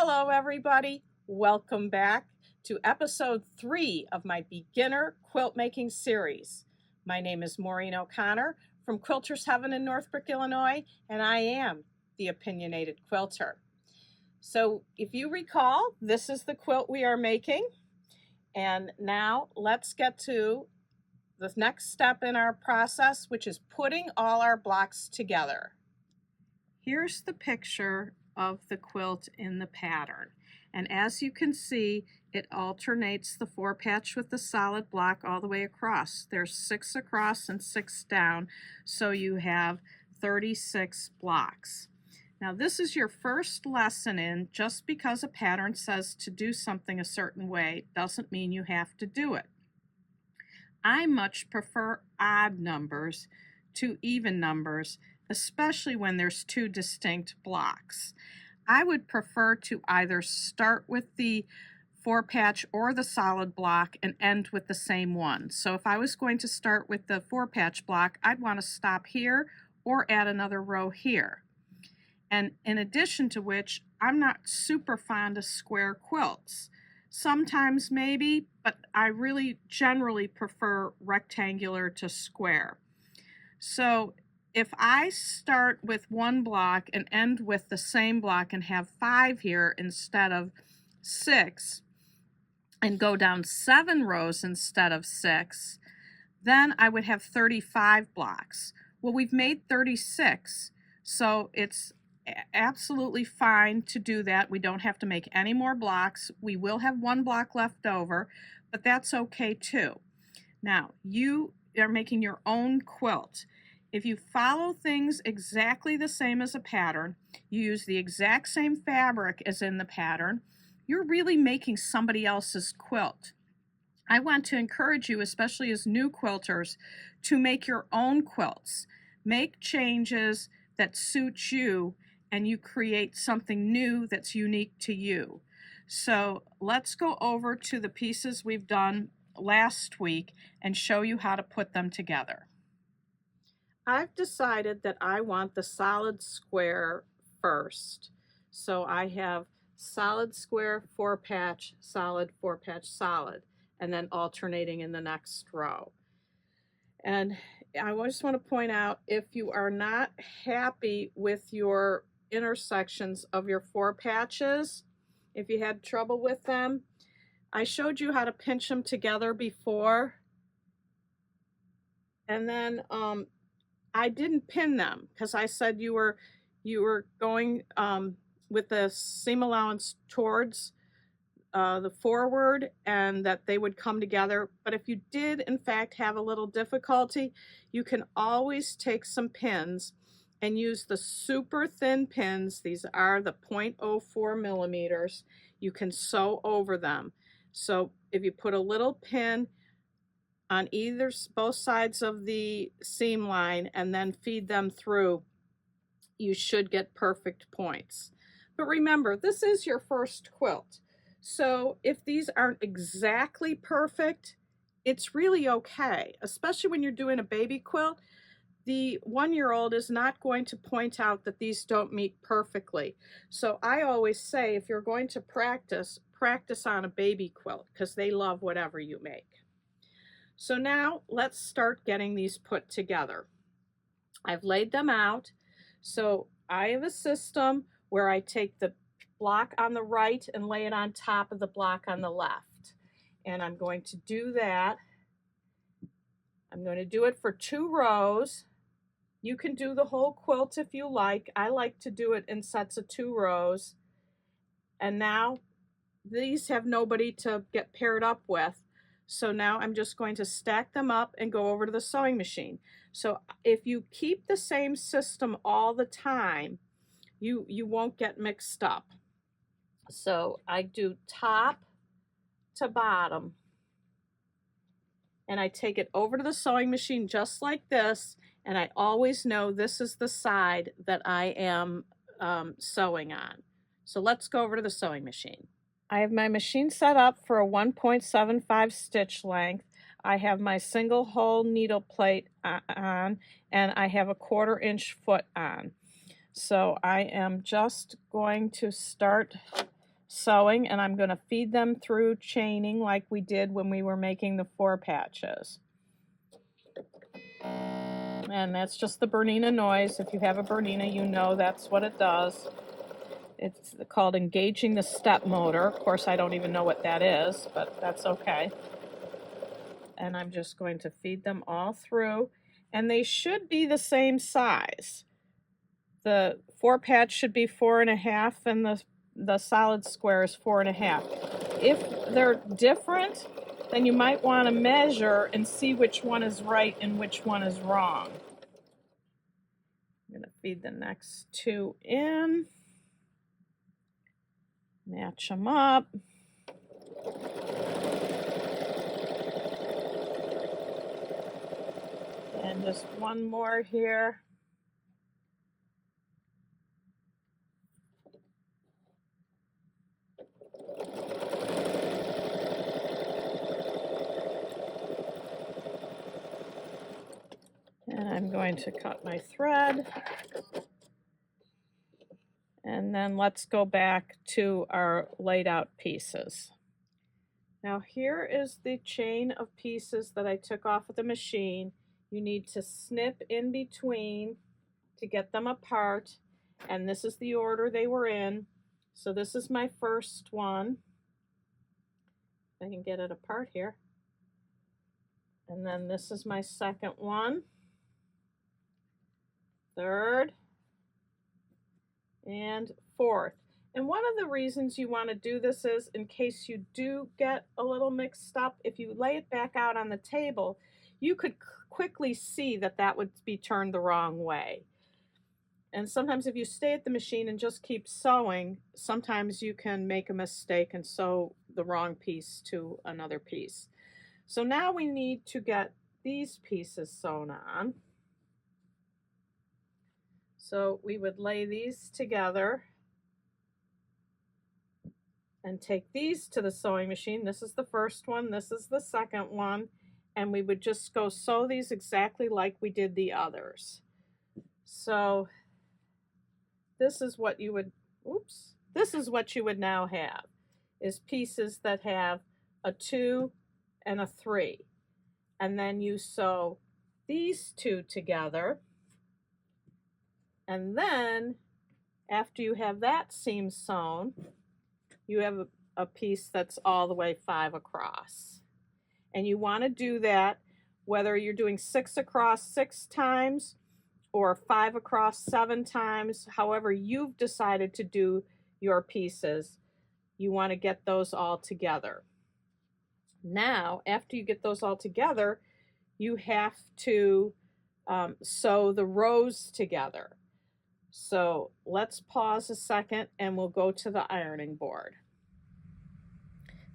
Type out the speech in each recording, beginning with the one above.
Hello everybody, welcome back to episode 3 of my beginner quilt making series. My name is Maureen O'Connor from Quilters Heaven in Northbrook, Illinois, and I am the Opinionated Quilter. So if you recall, this is the quilt we are making, and now let's get to the next step in our process, which is putting all our blocks together. Here's the picture of the quilt in the pattern, and as you can see, it alternates the 4-patch with the solid block all the way across. There's 6 across and 6 down, so you have 36 blocks. Now this is your first lesson in just because a pattern says to do something a certain way doesn't mean you have to do it. I much prefer odd numbers to even numbers, especially when there's 2 distinct blocks. I would prefer to either start with the 4-patch or the solid block and end with the same one. So if I was going to start with the 4-patch block, I'd want to stop here or add another row here. And in addition to which, I'm not super fond of square quilts. Sometimes maybe, but I really generally prefer rectangular to square. So if I start with 1 block and end with the same block and have 5 here instead of 6, and go down 7 rows instead of 6, then I would have 35 blocks. Well, we've made 36, so it's absolutely fine to do that. We don't have to make any more blocks. We will have 1 block left over, but that's okay too. Now, you are making your own quilt. If you follow things exactly the same as a pattern, you use the exact same fabric as in the pattern, you're really making somebody else's quilt. I want to encourage you, especially as new quilters, to make your own quilts. Make changes that suit you, and you create something new that's unique to you. So let's go over to the pieces we've done last week and show you how to put them together. I've decided that I want the solid square first. So I have solid square 4-patch, solid 4-patch, solid, and then alternating in the next row. And I just want to point out, if you are not happy with your intersections of your 4 patches, if you had trouble with them, I showed you how to pinch them together before, and then I didn't pin them because I said you were going with the seam allowance towards the forward and that they would come together. But if you did in fact have a little difficulty, you can always take some pins and use the super thin pins. These are the 0.04 millimeters. You can sew over them. So if you put a little pin on both sides of the seam line and then feed them through, you should get perfect points. But remember, this is your first quilt. So if these aren't exactly perfect, it's really okay, especially when you're doing a baby quilt. The 1-year-old is not going to point out that these don't meet perfectly. So I always say, if you're going to practice on a baby quilt, because they love whatever you make. So now let's start getting these put together. I've laid them out. So I have a system where I take the block on the right and lay it on top of the block on the left. And I'm going to do that. I'm going to do it for 2 rows. You can do the whole quilt if you like. I like to do it in sets of 2 rows. And now these have nobody to get paired up with. So now I'm just going to stack them up and go over to the sewing machine. So if you keep the same system all the time, you won't get mixed up. So I do top to bottom, and I take it over to the sewing machine just like this, and I always know this is the side that I am sewing on. So let's go over to the sewing machine. I have my machine set up for a 1.75 stitch length. I have my single hole needle plate on, and I have a 1/4 inch foot on. So I am just going to start sewing, and I'm going to feed them through chaining like we did when we were making the 4 patches. And that's just the Bernina noise. If you have a Bernina, you know that's what it does. It's called engaging the step motor. Of course, I don't even know what that is, but that's okay. And I'm just going to feed them all through, and they should be the same size. The 4 patch should be 4.5, and the solid square is 4.5. If they're different, then you might want to measure and see which one is right and which one is wrong. I'm going to feed the next 2 in, match them up. And just one more here. And I'm going to cut my thread. And then let's go back to our laid out pieces. Now here is the chain of pieces that I took off of the machine. You need to snip in between to get them apart, and this is the order they were in. So this is my first one. I can get it apart here. And then this is my second one, third, and fourth. And one of the reasons you want to do this is in case you do get a little mixed up, if you lay it back out on the table, you could quickly see that that would be turned the wrong way. And sometimes if you stay at the machine and just keep sewing, sometimes you can make a mistake and sew the wrong piece to another piece. So now we need to get these pieces sewn on. So we would lay these together and take these to the sewing machine. This is the first one, this is the second one, and we would just go sew these exactly like we did the others. So this is what you would, this is what you would now have, is pieces that have a 2 and a 3. And then you sew these 2 together. And then after you have that seam sewn, you have a piece that's all the way 5 across. And you want to do that whether you're doing 6 across 6 times or 5 across 7 times, however you've decided to do your pieces, you want to get those all together. Now, after you get those all together, you have to sew the rows together. So let's pause a second and we'll go to the ironing board.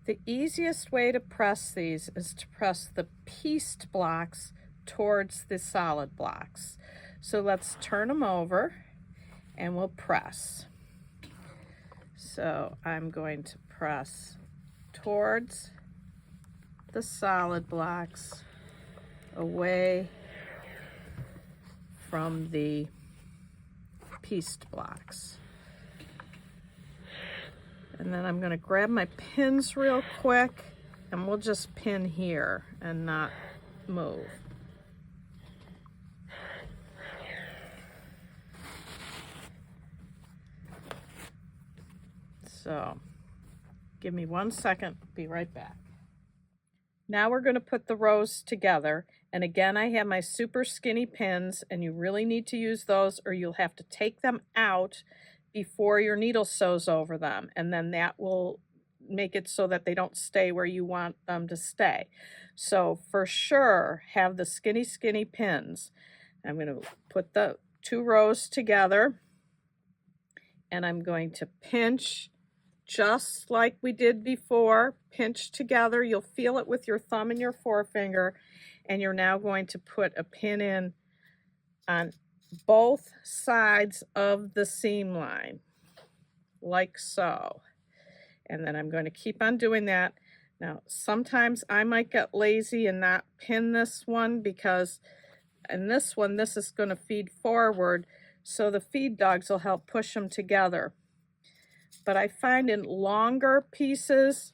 The easiest way to press these is to press the pieced blocks towards the solid blocks. So let's turn them over and we'll press. So I'm going to press towards the solid blocks, away from the pieced blocks. And then I'm going to grab my pins real quick and we'll just pin here and not move. So give me 1 second, be right back. Now we're going to put the rows together, and again I have my super skinny pins, and you really need to use those or you'll have to take them out before your needle sews over them, and then that will make it so that they don't stay where you want them to stay. So for sure have the skinny pins. I'm going to put the 2 rows together and I'm going to pinch just like we did before. Pinch together. You'll feel it with your thumb and your forefinger, and you're now going to put a pin in on both sides of the seam line, like so. And then I'm going to keep on doing that. Now, sometimes I might get lazy and not pin this one, because in this one, this is going to feed forward, so the feed dogs will help push them together. but I find in longer pieces,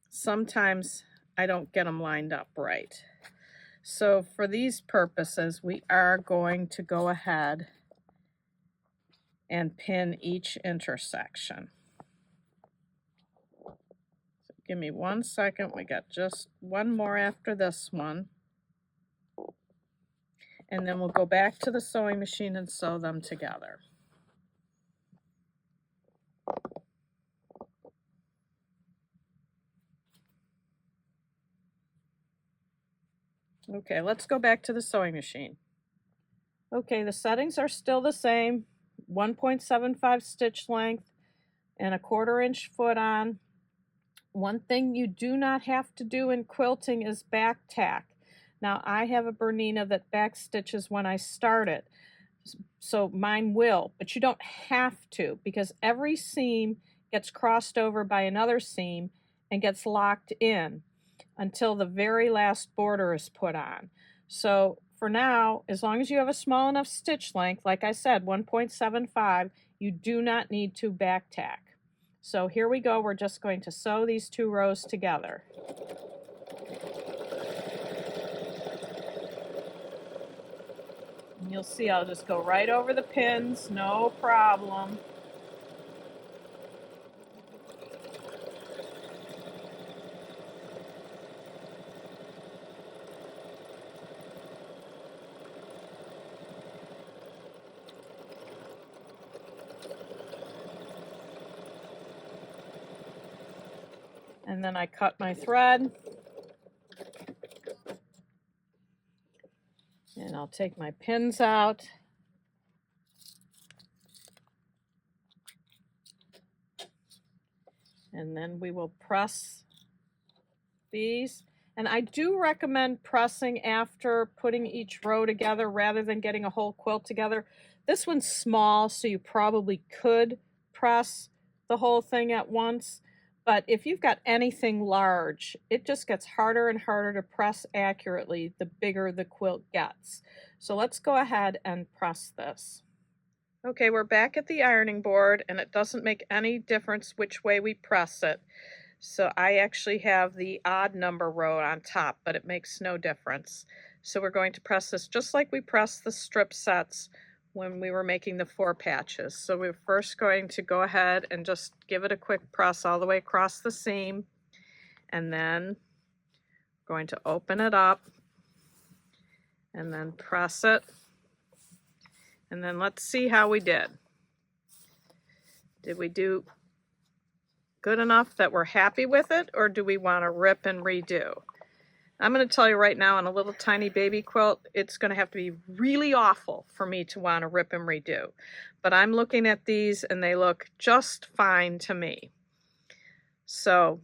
sometimes I don't get them lined up right. So for these purposes, we are going to go ahead and pin each intersection. So give me 1 second. We got just one more after this one. And then we'll go back to the sewing machine and sew them together. Okay, let's go back to the sewing machine. Okay, the settings are still the same. 1.75 stitch length and a 1/4 inch foot on. One thing you do not have to do in quilting is back tack. Now I have a Bernina that back stitches when I start it, so mine will, but you don't have to, because every seam gets crossed over by another seam and gets locked in until the very last border is put on. So for now, as long as you have a small enough stitch length, like I said, 1.75, you do not need to back tack. So here we go. We're just going to sew these 2 rows together. And you'll see I'll just go right over the pins, no problem. And then I cut my thread. And I'll take my pins out. And then we will press these. And I do recommend pressing after putting each row together rather than getting a whole quilt together. This one's small, so you probably could press the whole thing at once. But if you've got anything large, it just gets harder and harder to press accurately the bigger the quilt gets. So let's go ahead and press this. Okay, we're back at the ironing board, and it doesn't make any difference which way we press it. So I actually have the odd number row on top, but it makes no difference. So we're going to press this just like we pressed the strip sets when we were making the 4 patches. So we're first going to go ahead and just give it a quick press all the way across the seam, and then going to open it up and then press it. And then let's see how we did. Did we do good enough that we're happy with it, or do we want to rip and redo? I'm going to tell you right now, on a little tiny baby quilt, it's going to have to be really awful for me to want to rip and redo. But I'm looking at these and they look just fine to me. So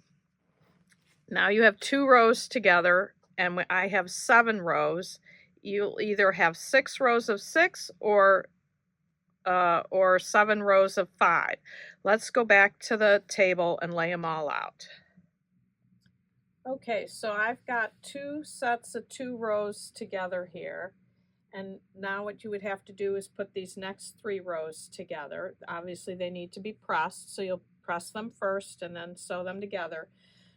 now you have 2 rows together, and I have 7 rows. You'll either have 6 rows of 6 or 7 rows of 5. Let's go back to the table and lay them all out. Okay, so I've got 2 sets of 2 rows together here. And now what you would have to do is put these next 3 rows together. Obviously they need to be pressed, so you'll press them first and then sew them together.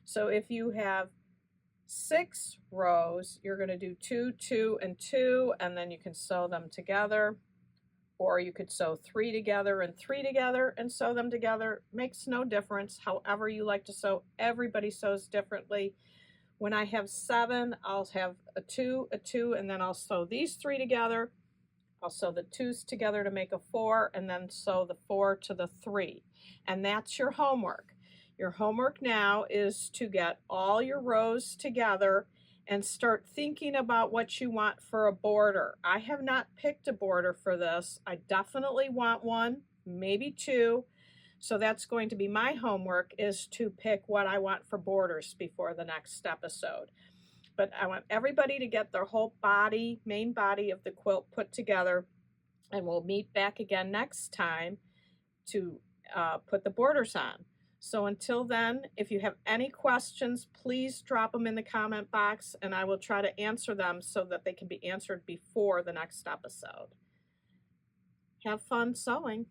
So if you have 6 rows, you're going to do 2, 2, and 2, and then you can sew them together. Or you could sew 3 together and 3 together and sew them together. Makes no difference. However you like to sew, everybody sews differently. When I have 7, I'll have a 2, and then I'll sew these 3 together. I'll sew the 2s together to make a 4, and then sew the 4 to the 3. And that's your homework. Your homework now is to get all your rows together and start thinking about what you want for a border. I have not picked a border for this. I definitely want one, maybe 2. So that's going to be my homework, is to pick what I want for borders before the next episode. But I want everybody to get their whole body, main body of the quilt put together, and we'll meet back again next time to put the borders on. So until then, if you have any questions, please drop them in the comment box, and I will try to answer them so that they can be answered before the next episode. Have fun sewing.